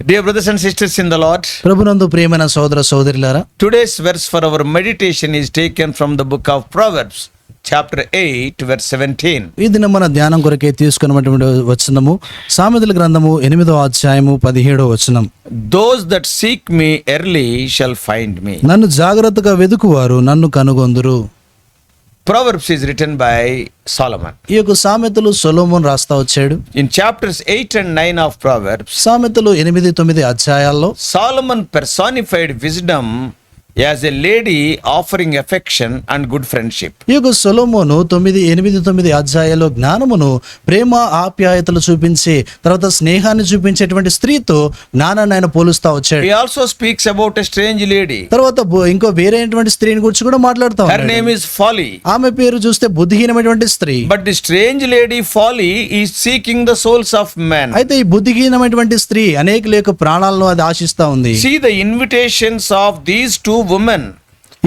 Dear brothers and sisters in the Lord, ప్రభునందు ప్రియమైన సోదర సోదరులారా, today's verse for our meditation is taken from the book of Proverbs, chapter 8, verse 17. ఈ దినం మన ధ్యానం కొరకే తీసుకున్నటువంటి వచనము సామెతల గ్రంథము 8వ అధ్యాయము 17వ వచనం. Those that seek me early shall find me. నన్ను జాగ్రత్తగా వెదుకువారు నన్ను కనుగొందురు. Proverbs is written by Solomon. ఈ యొక్క సామెతలు సొలొమోను రాస్తా వచ్చాడు. In chapters 8 and 9 of Proverbs, సామెతలు 8-9 అధ్యాయాల్లో Solomon personified wisdom as a lady offering affection and good friendship. ఈ యొక్క సొలొమోను 8-9 అధ్యాయాల్లో జ్ఞానమును, ప్రేమ, ఆప్యాయతలు చూపించి తర్వాత స్నేహాన్ని చూపించేటువంటి స్త్రీతో జ్ఞానాన్ని ఆయన పోలుస్తా వచ్చాడు. He also speaks about a strange lady. తర్వాత ఇంకో వేరేటువంటి స్త్రీని గురించి కూడా మాట్లాడుతా Her name is Folly. ఆమె పేరు చూస్తే బుద్ధిహీనమైనటువంటి స్త్రీ. But the strange lady Folly is seeking the souls of men. అయితే ఈ బుద్ధిహీనమైనటువంటి స్త్రీ అనేకుల యొక్క ప్రాణాలను అది ఆశిస్తా ఉంది. See the invitations of these two women.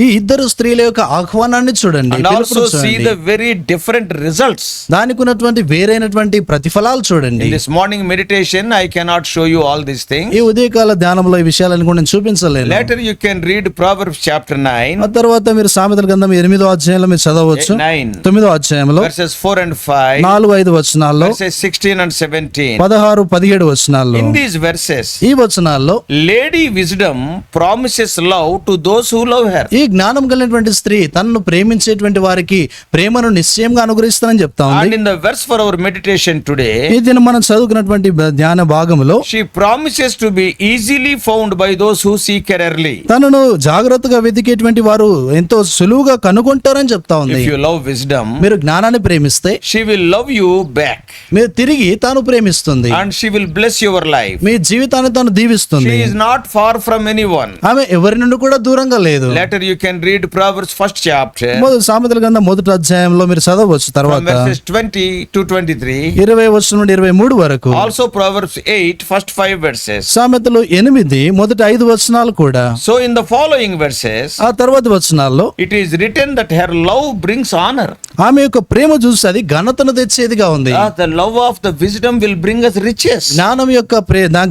ఈ ఇద్దరు స్త్రీల యొక్క ఆహ్వానాన్ని చూడండి, And also see the very different results. దానికి ఉన్నటువంటి వేరైనటువంటి ప్రతిఫలాలు చూడండి. In this morning meditation, I cannot show you all these things. ఈ ఉదయకాల ధ్యానంలో ఈ విషయాలను కూడా నేను చూపించలేను. Later you can read Proverbs chapter 9. ఆ తర్వాత మీరు సామెతల గ్రంథం 8వ అధ్యాయంలో మీరు చదవచ్చు. 9. 9వ అధ్యాయంలో Verses 4 and 5. 4-5 వచనాల్లో, Verses 16 and 17. 16-17 వచనాల్లో, In these verses, ఈ వచనాల్లో Lady Wisdom promises love to those who love her. ఈ జ్ఞానం కలిగినటువంటి స్త్రీ తనను ప్రేమించేటువంటి వారికి ప్రేమను నిశ్చయంగా అనుగ్రహిస్తానని చెప్తా ఉంది. And in the verse for our meditation today, ఈ దినం మనం చదువుకున్నటువంటి ధ్యాన భాగంలో she promises to be easily found by those who seek her early. తనను జాగ్రత్తగా వెతికేటువంటి వారు ఎంతో సులువుగా కనుగొంటారని చెప్తా ఉంది. If you love wisdom, మీరు జ్ఞానాన్ని ప్రేమిస్తే she will love you back. మీరు తిరిగి తాను ప్రేమిస్తుంది. And she will bless your life. మీ జీవితాన్ని తాను దీవిస్తుంది. She is not far from anyone. ఆమె ఎవరి నుండి కూడా దూరంగా లేదు. Later you can read Proverbs first chapter, సామెతల గ్రంథం 1వ అధ్యాయంలో మీరు చదవచ్చు. from తర్వాత verses 20 to 23. 20 వచనం నుండి 23 వరకు. Also Proverbs 8, first 5 verses. సామెతలు 8 మొదటి 5 వచనాలు కూడా. So in the following verses, ఆ తర్వాత వచనాల్లో it is written that her love brings honor. ఆమె యొక్క ప్రేమ చూసి అది ఘనతను తెచ్చేదిగా ఉంది. The love of the wisdom will bring us riches. జ్ఞానం యొక్క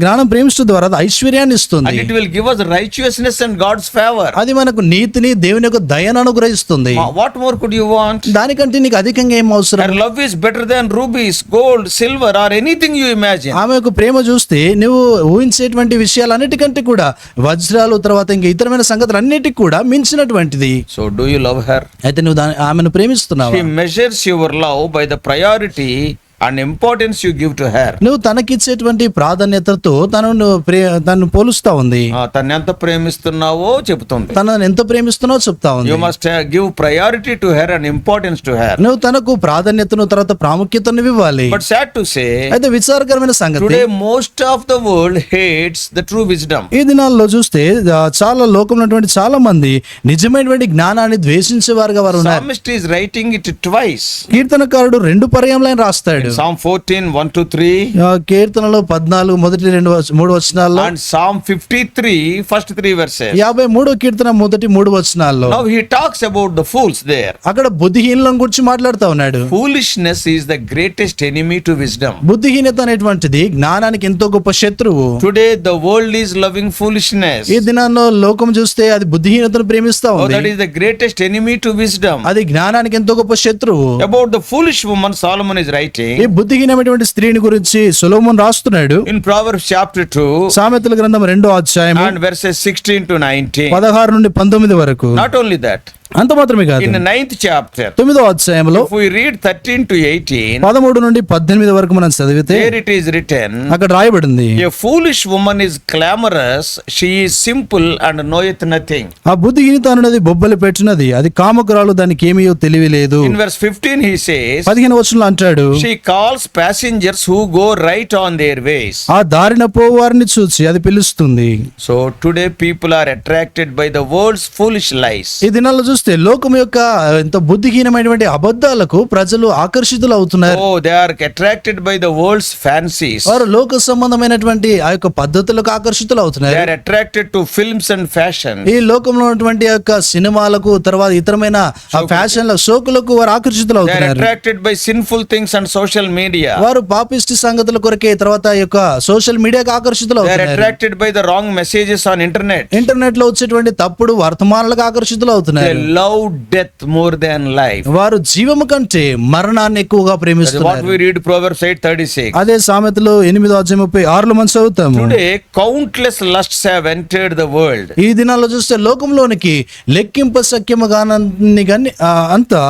జ్ఞానం ప్రేమించడం ద్వారా అది ఐశ్వర్యాన్ని ఇస్తుంది. And it will give us righteousness and God's favor. అది మనకు నీతిని, దేవుని యొక్క దయను అనుగ్రహిస్తుంది. What more could you want? దానికంటే నీకు అధికంగా ఏం అవసరం? Her love is better than rubies, gold, silver, or anything you imagine. ఆమె యొక్క ప్రేమ చూస్తే నువ్వు ఊహించేటువంటి విషయాలన్నిటికంటే కూడా వజ్రాలు తర్వాత ఇంకా ఇతరమైన సంగతులు అన్నిటికి కూడా మించినటువంటిది. So do you love her? అయితే నువ్వు ఆమెను ప్రేమిస్తున్నావా? She measures your love by the priority and importance you give to her. నువ్వు తనకిచ్చేటువంటి ప్రాధాన్యతతో తనను పోలుస్తా ఉంది. తను ఎంత ప్రేమిస్తున్నావో చెప్తుంది. తనను ఎంత ప్రేమిస్తున్నావో చెప్తా ఉంది. You must give priority to her and importance to her. నువ్వు తనకు ప్రాధాన్యతను తర్వాత ప్రాముఖ్యతను ఇవ్వాలి. But sad to say, అయితే విచారకరమైన సంగతి, today most of the world hates the true wisdom. ఈ దినాల్లో చూస్తే చాలా లోకంలో చాలా మంది నిజమైనటువంటి జ్ఞానాన్ని ద్వేషించేవారుగా వారు ఉన్నారు. Psalmist is writing it twice. కీర్తనకారుడు 2 పర్యాయాలను రాస్తాడు. Psalm 14, 1-3. కీర్తనలో 14 మొదటి 2-3 వచనాల్లో, And Psalm 53, first 3 verses. 53వ కీర్తన మొదటి 3 వచనాల్లో. Now he talks about the fools there. అక్కడ బుద్ధిహీనులను గురించి మాట్లాడుతా ఉన్నాడు. Foolishness is the greatest enemy to wisdom. బుద్ధిహీనత అనేటువంటిది జ్ఞానానికి ఎంతో గొప్ప శత్రువు. Today the world is loving foolishness. ఈ దినాల్లో లోకం చూస్తే అది బుద్ధిహీనతను ప్రేమిస్తా Oh, ఉంది. that is the greatest enemy to wisdom. అది జ్ఞానానికి ఎంతో గొప్ప శత్రువు. About the foolish woman, Solomon is writing ఈ బుద్ధిహీనమైనటువంటి స్త్రీని గురించి సొలొమోను రాస్తున్నాడు. in Proverbs chapter 2 సామెతల గ్రంథం 2వ అధ్యాయం and verses 16 to 19. 16 నుండి 19 వరకు. Not only that, అంత మాత్రమే కాదు, in the 9th chapter, 9వ అధ్యాయంలో if we read 13 to 18, 13 నుండి 18 వరకు మనం చదివితే there it is written, అక్కడ రాయబడింది, a foolish woman is clamorous, she is simple and knoweth nothing. ఆ బుద్ధిహీనత అనేది బొబ్బలు పెట్టినది, అది కామకురాలు, దానికి ఏమీ తెలివి లేదు. In verse 15 he says, 15వ వచనంలో అంటాడు, she calls passengers who go right on their ways. ఆ దారిన పోవారిని చూసి అది పిలుస్తుంది. So today people are attracted by the world's foolish lies. ఈ దినాల్లో చూస్తే లోకం యొక్క ఎంతో బుద్ధిహీనమైనటువంటి అబద్ధాలకు ప్రజలు ఆకర్షితులు అవుతున్నారు. Oh, they are attracted by the world's fancies. వారు లోక సంబంధమైనటువంటి ఆ యొక్క పద్ధతులకు ఆకర్షితులు They అవుతున్నారు. are attracted to films and fashion. ఈ లోకంలో ఉన్నటువంటి యొక్క సినిమాలకు తర్వాత ఇతరమైన ఆ ఫ్యాషన్ల సోకులకు వారు ఆకర్షితులు They are అవుతున్నారు. attracted by sinful things and social media. వారు పాపిష్టి సంగతుల కొరకే తర్వాత ఈ యొక్క సోషల్ మీడియాకి ఆకర్షితులు They are అవుతున్నారు. attracted by the wrong messages on internet. Internet లో వచ్చేటువంటి తప్పుడు వర్తమానాలకు ఆకర్షితులు They అవుతున్నారు. love death more than life. వారు జీవము కంటే మరణాన్ని ఎక్కువగా That's what ప్రేమిస్తున్నారు. we read Proverbs 8:36. అదే సామెతలు 8:36 మనం చదువుతాము. Today, countless lusts have entered the world. ఈ దినాల్లో చూస్తే లోకంలోనికి లెక్కింప సఖ్యము గాని అంతా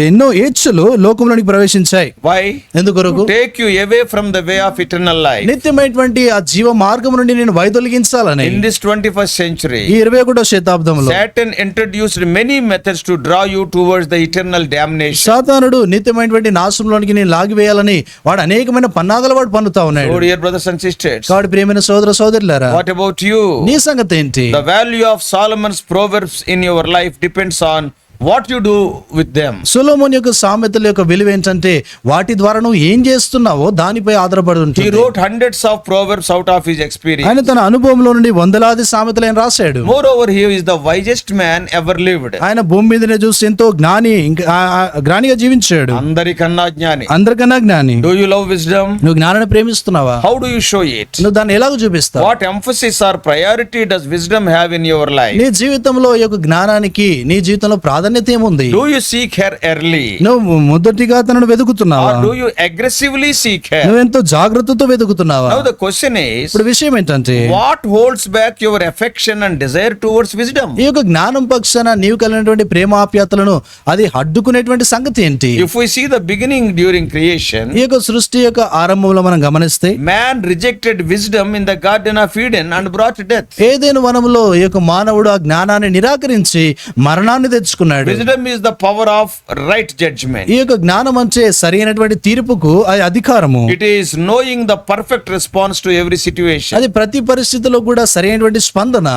ఎన్నో ఏచ్ఛలు లోకంలోనికి ప్రవేశించాయి. Why? ఎందుకొరకు? Take you away from the way of eternal life. నిత్యమైనటువంటి ఆ జీవ మార్గం నుండి నేను వైదొలిగించాలని In this 21st century, ఈ 21వ శతాబ్దంలో Satan introduced many methods to draw you towards the eternal damnation. సాతానుడు నిత్యమైనటువంటి నాశనంలోనికి నేను లాగివేయాలని వాడు అనేకమైన పన్నాగల వాడు పన్నుతా ఉన్నాడు. Oh, dear brothers and sisters, కాబట్టి ప్రియమైన సోదర సోదరులారా, what about you? నీ సంగతి ఏంటి? The value of Solomon's proverbs in your life depends on what you do with them. సొలొమోను యొక్క సామెతల యొక్క విలువ ఏంటంటే వాటి ద్వారా నువ్వు ఏం చేస్తున్నావో దానిపై ఆధారపడి He ఉంటుంది. wrote hundreds of proverbs out of his experience. ఆయన తన అనుభవంలో నుండి వందలాది సామెతలు ఆయన రాశాడు. Moreover, he is the wisest man ever lived. ఆయన భూమి మీదనే చూసి ఎంతో జ్ఞానిగా జీవించాడు. అందరికన్నా జ్ఞాని. అందరికన్నా జ్ఞాని. Do you love wisdom? నువ్వు జ్ఞానాన్ని ప్రేమిస్తున్నావా? How do you show it? నువ్వు దాన్ని ఎలాగ చూపిస్తావు? What emphasis or priority does wisdom have in your life? నీ జీవితంలో ఈ యొక్క జ్ఞానానికి నీ జీవితంలో ప్రాధాన్యత ఏముంది? Do you seek her early? నువ్వు మొదటిగా తనను వెతుకుతున్నావా? Or do you aggressively seek her? నువ్వెంతో జాగ్రత్తతో వెతుకుతున్నావా? Now the question is, ఇప్పుడు విషయం ఏంటంటే what holds back your affection and desire towards wisdom? ఈ యొక్క జ్ఞానం పక్షాన నీవు కలిగినటువంటి ప్రేమాప్యాతలను అది అడ్డుకునేటువంటి సంగతి ఏంటి? If we see the beginning during creation, ఈ యొక్క సృష్టి యొక్క ఆరంభంలో మనం గమనిస్తే man rejected wisdom in the Garden of Eden and brought death. ఏదైనా వనములో ఈ యొక్క మానవుడు ఆ జ్ఞానాన్ని నిరాకరించి మరణాన్ని తెచ్చుకున్నాడు. Wisdom is the power of right judgment. ఈ యొక్క జ్ఞానం అంటే సరైనటువంటి తీర్పుకు అది అధికారము. It is knowing the perfect response to every situation. అది ప్రతి పరిస్థితిలో కూడా సరైనటువంటి స్పందన.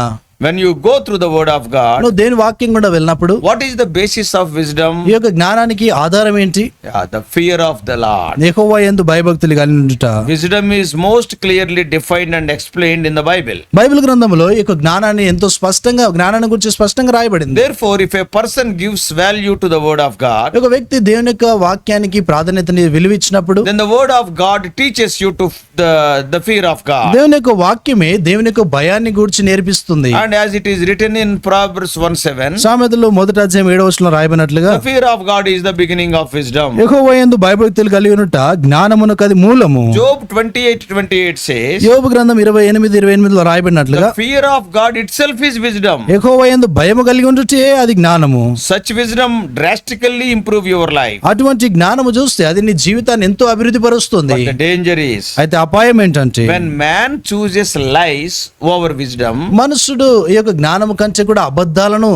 When you go through the word of God, నువ్వు దేని వాక్యం కూడా వెళ్ళినప్పుడు what is the basis of wisdom? ఈ యొక్క జ్ఞానానికి ఆధారం ఏంటి? The fear of the Lord. యెహోవా యందు భయభక్తులు కలిగి ఉండుట. Wisdom is most clearly defined and explained in the Bible. Bible గ్రంథంలో ఈ యొక్క జ్ఞానాన్ని ఎంతో స్పష్టంగా జ్ఞానాన్ని గురించి స్పష్టంగా రాయబడింది. Therefore, if a person gives value to the word of God, ఒక వ్యక్తి దేవుని యొక్క వాక్యానికి ప్రాధాన్యతని విలువిచ్చినప్పుడు then the word of God teaches you to the fear of God. దేవుని యొక్క వాక్యమే దేవుని యొక్క భయాన్ని గురించి నేర్పిస్తుంది. And as it is written in Proverbs 1:7, సామెతలు 1:7 రాయబడినట్లుగా the fear of God is the beginning of wisdom. యెహోవా యందు భయభక్తులు కలిగి ఉండుట జ్ఞానమునకు అది మూలము. Job 28:28 says, యోబు గ్రంథం 28:28 రాయబడినట్లుగా the fear of God itself is wisdom. యెహోవా యందు భయము కలిగి ఉండుటే అది జ్ఞానము. Such wisdom drastically improve your life. అటువంటి జ్ఞానము చూస్తే అది నీ జీవితాన్ని ఎంతో అభివృద్ధి పరుస్తుంది. But the danger is, అయితే అపాయం ఏంటంటే when man chooses lies over wisdom, మనుషుడు ఈ యొక్క జ్ఞానము కంటే కూడా అబద్ధాలను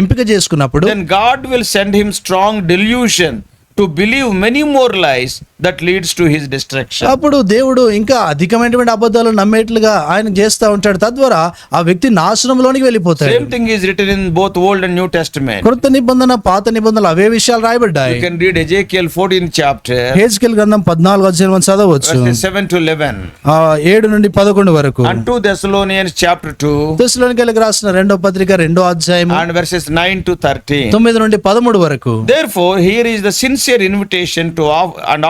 ఎంపిక చేసుకున్నప్పుడు then God will send him strong delusion to believe many more lies that leads to his destruction. అప్పుడు దేవుడు ఇంకా అధికమైనటువంటి అబద్ధాలు నమ్మేట్లుగా ఆయన చేస్తా ఉంటాడు. తద్వారా ఆ వ్యక్తి నాశనంలోనికి వెళ్ళిపోతాడు. Same thing is written in both Old and New Testament. కొత్త నిబంధన పాత నిబంధనలు అవే విషయాలు రాయబడ్డాయి. You can read Ezekiel 14th chapter, హెజ్కేల్ గ్రంథం 14 చదవచ్చు. verses 7 to 11, 7 నుండి 11 వరకు. and 2 Thessalonians chapter 2, తెస్సలోనికైలకు రాసిన 2వ పత్రిక 2వ అధ్యాయం and verses 9 to 13. 9 నుండి 13 వరకు. Therefore, here is the sincere invitation to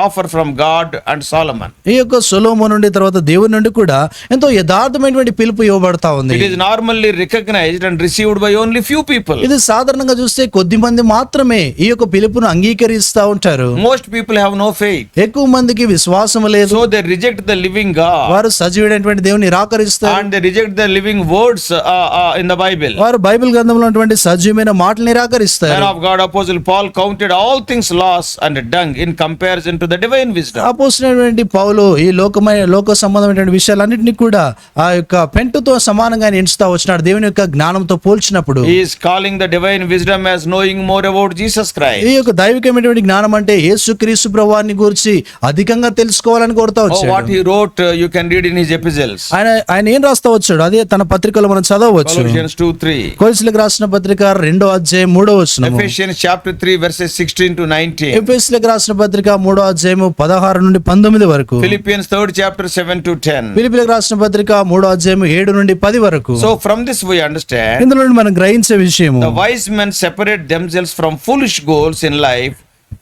offer from God and Solomon. ఈ యొక్క సొలొమోను నుండి తర్వాత దేవుని నుండి కూడా ఎంతో యథార్థమైనటువంటి పిలుపు ఇవ్వబడతా ఉంది. It is normally recognized and received by only few people. ఇది సాధారణంగా చూస్తే కొద్ది మంది మాత్రమే ఈ యొక్క పిలుపును అంగీకరిస్తా ఉంటారు. Most people have no faith, ఎక్కువ మందికి విశ్వాసం లేదు. so they reject the living God, వారు సజీవుడైనటువంటి దేవుని నిరాకరిస్తారు. and they reject the living words in the Bible. వారు బైబిల్ గ్రంథంలో ఉన్నటువంటి సజీవమైన మాటలు నిరాకరిస్తారు. Man of God, Apostle Paul counted all things loss and dung in comparison to the divine wisdom. అపోస్తులైనటువంటి పౌలు ఈ లోక సంబంధమైనటువంటి విషయాలన్నింటినీ కూడా ఆ యొక్క పెంటుతో సమానంగా ఆయన ఎంచుతా వచ్చినాడు దేవుని యొక్క జ్ఞానంతో పోల్చినప్పుడు. He is calling the divine wisdom as knowing more about Jesus Christ. ఈ యొక్క దైవికమైనటువంటి జ్ఞానం అంటే యేసుక్రీస్తు ప్రభువాన్ని గురించి అధికంగా తెలుసుకోవాలని కోరుతా Oh, what వచ్చాడు. he wrote, you can read in his epistles. ఆయన ఏం రాస్తా వచ్చాడు అదే తన పత్రికలో మనం చదవవచ్చు. Colossians 2:3. కొలస్సీలకు రాసిన పత్రిక 2వ అధ్యాయం 3వ వచనము. Ephesians chapter 3 verses 16 to 19. ఎఫెసీయులకు రాసిన పత్రిక 3వ అధ్యాయము 16 నుండి 19 వరకు. Philippians 3rd chapter 7 to 10. ఫిలిప్పీయులకు రాసిన పత్రిక 3వ అధ్యాయము 7 నుండి 10 వరకు. So from this we understand ఇందులో నుండి మనం గ్రహించే విషయము the wise men separate themselves from foolish goals in life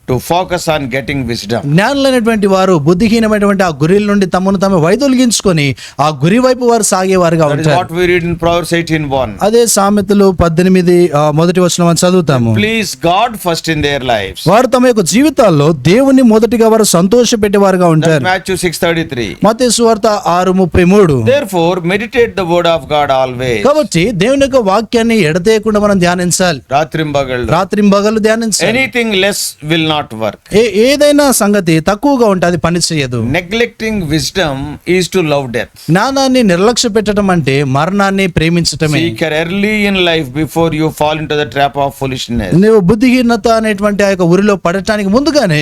to focus on getting wisdom. జ్ఞానులైనటువంటి వారు బుద్ధిహీనమైనటువంటి ఆ గురిల నుండి తమను తాము వైదొలిగించుకొని ఆ గురి వైపు వారు సాగేవారుగా That is ఉంటారు. what we read in Proverbs 18:1. అదే సామెతలు 18 మొదటి వచనం అని చదువుతాము. Please God first in their lives. వారు తమ యొక్క జీవితాల్లో దేవుని మొదటిగా వారు సంతోష పెట్టేవారుగా That's ఉంటారు. Matthew 6:33. మత్తయి సువార్త 6:33. Therefore meditate the word of God always. కాబట్టి దేవుని యొక్క వాక్యాన్ని ఎడతేయకుండా మనం ధ్యానించాలి. రాత్రింబగళ్ళు. రాత్రింబగలు ధ్యానించాలి. Anything less will not work. ఏదైనా సంగతి తక్కువగా ఉంటే అది పని చేయదు. Neglecting wisdom is to love death. జ్ఞానాన్ని నిర్లక్ష్య పెట్టడం అంటే మరణాన్ని ప్రేమించటమే. Seek her early in life before you fall into the trap of foolishness. నువ్వు బుద్ధిహీనత అనేటువంటి ఆ యొక్క ఉరిలో పడటానికి ముందుగానే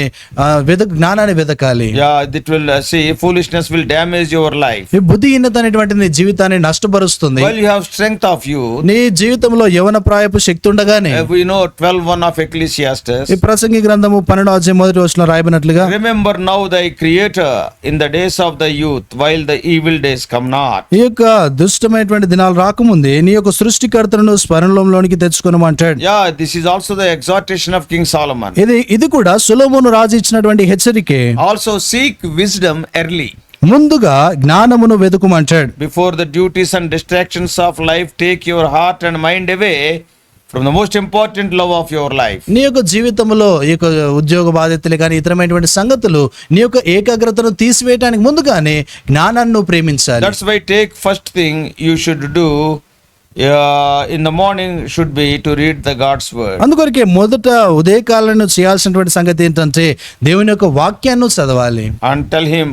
జ్ఞానాన్ని వెతకాలి. Yeah, it will see foolishness will damage your life. ఈ బుద్ధిహీనత అనేటువంటి నీ జీవితాన్ని నష్టపరుస్తుంది. While you have strength of youth, నీ జీవితంలో యవన ప్రాయపు శక్తి ఉండగానే we know 12:1 of Ecclesiastes. ఈ ప్రసంగి గ్రంథము 12వ అధ్యాయం మొదటి వచనంలో రాయబడినట్లుగా Remember now thy creator in the days of the youth, while the evil days come not. ఈ యొక్క దుష్టమైనటువంటి దినాలు రాకముందే నీ యొక్క సృష్టికర్తను స్మరణలోనికి తెచ్చుకొనమంటాడు. Yeah, this is also the exhortation of King Solomon. ఇది కూడా సొలొమోను రాజు ఇచ్చినటువంటి హెచ్చరికే. Also seek wisdom early. ముందుగా జ్ఞానమును వెతుకుమంటాడు. Before the duties and distractions of life take your heart and mind away from the most important love of your life. నీ యొక్క జీవితంలో ఈ యొక్క ఉద్యోగ బాధ్యతలు కానీ ఇతరమైనటువంటి సంగతులు నీ యొక్క ఏకాగ్రతను తీసివేయడానికి ముందుగానే జ్ఞానాన్ని నువ్వు ప్రేమించాలి. That's why take first thing you should do in the morning should be to read the God's word. అందుకొరకే మొదట ఉదయకాలను చేయాల్సినటువంటి సంగతి ఏంటంటే దేవుని యొక్క వాక్యాన్ని చదవాలి. And tell him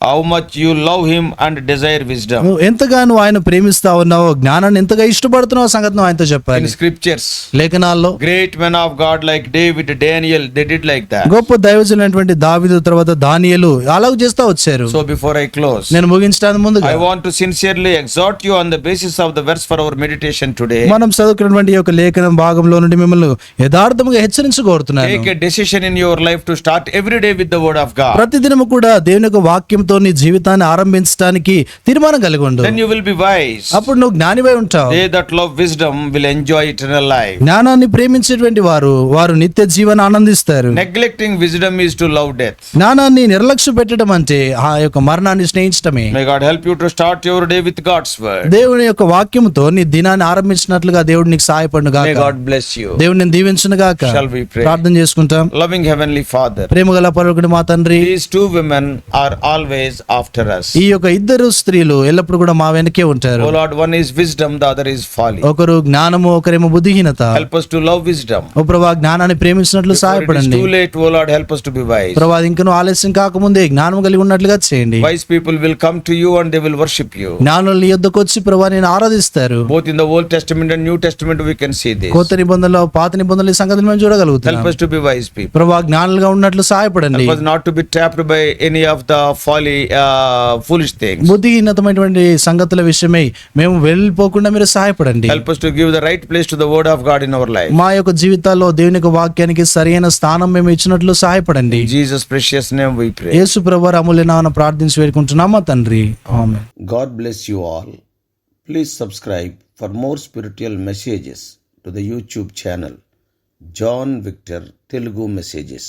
how much you love him and desire wisdom. నువ్వు ఎంతగానో ఆయన ప్రేమిస్తా ఉన్నావో జ్ఞానాన్ని ఎంతగా ఇష్టపడుతున్నావో సంగతి నువ్వు ఆయనతో In చెప్పాలి. scriptures, లేఖనాల్లో great men of God like David, Daniel, they did like that. గొప్ప దైవజనులైనటువంటి దావీదు తర్వాత దానియేలు అలాగ చేస్తా వచ్చారు. So before I close, నేను ముగించడానికి ముందుగా I want to sincerely exhort you on the basis of the verse for our meditation today. మనం చదువుకున్నటువంటి ఈ యొక్క లేఖనం భాగంలో నుండి మిమ్మల్ని యథార్థముగా హెచ్చరించగోరుతున్నాను. Take a decision in your life to start every day with the word of God. ప్రతిదినము కూడా దేవుని యొక్క వాక్యంతో నీ జీవితాన్ని ఆరంభించడానికి తీర్మానం కలిగి ఉండు. Then you will be wise. అప్పుడు నువ్వు జ్ఞానివై ఉంటావు. They that love wisdom will enjoy eternal life. జ్ఞానాన్ని ప్రేమించేటువంటి వారు నిత్య జీవన ఆనందిస్తారు. Neglecting wisdom is to love death. జ్ఞానాన్ని నిర్లక్ష్య పెట్టడం అంటే ఆ యొక్క మరణాన్ని స్నేహించటమే. May God help you to start your day with God's word. దేవుని యొక్క వాక్యముతో నీ దినాన్ని ఆరంభించినట్లుగా దేవుడు నీకు సహాయపడును May గాక. God bless you. దేవుడు నేను దీవించును గాక. Shall we pray? ప్రార్థన చేసుకుంటాం. Loving Heavenly Father, ప్రేమగల పరలోకపు మా తండ్రి, these two women are always after us. ఈ యొక్క ఇద్దరు స్త్రీలు ఎల్లప్పుడు కూడా మా వెనకే ఉంటారు. Oh Lord, one is wisdom, the other is folly. ఒకరు జ్ఞానము, ఒకరేమో బుద్ధిహీనత. Help us to love wisdom. ఓ ప్రభా జ్ఞానాన్ని ప్రేమించినట్లు Before it is సహాయపడండి. too late, oh Lord, help us to be wise. ప్రభా ఇంకనూ ఆలస్యం కాకముందే జ్ఞానం కలిగి ఉన్నట్లుగా చేయండి. Wise people will come to you and they will worship you. జ్ఞానులు నీ యొద్దకు వచ్చి ప్రభా నేను ఆరాధిస్తారు. Both in the Old Testament and New Testament we can see this. కొత్త నిబంధనలో పాత నిబంధనల ఈ సంగతిని మేము చూడగలుగుతాం. Help us to be wise people. ప్రభా జ్ఞానులుగా ఉన్నట్లు సహాయపడండి. Help us not to be trapped by any of the folly, foolish things. బుద్ధిహీనతమైనటువంటి సంగతుల విషయమై మేము వెళ్ళిపోకుండా మీరు సహాయపడండి. Help us to give the right place to the word of God in our life. మా యొక్క జీవితాల్లో దేవుని యొక్క వాక్యానికి సరైన స్థానం మేము ఇచ్చినట్లు సహాయపడండి. In Jesus' precious name we pray. యేసు ప్రభువారి అమూల్య నామమున ప్రార్థించి వేడుకుంటున్నామా తండ్రి. ఆమేన్. God bless you all. Please subscribe for more spiritual messages to the YouTube channel John Victor Telugu Messages.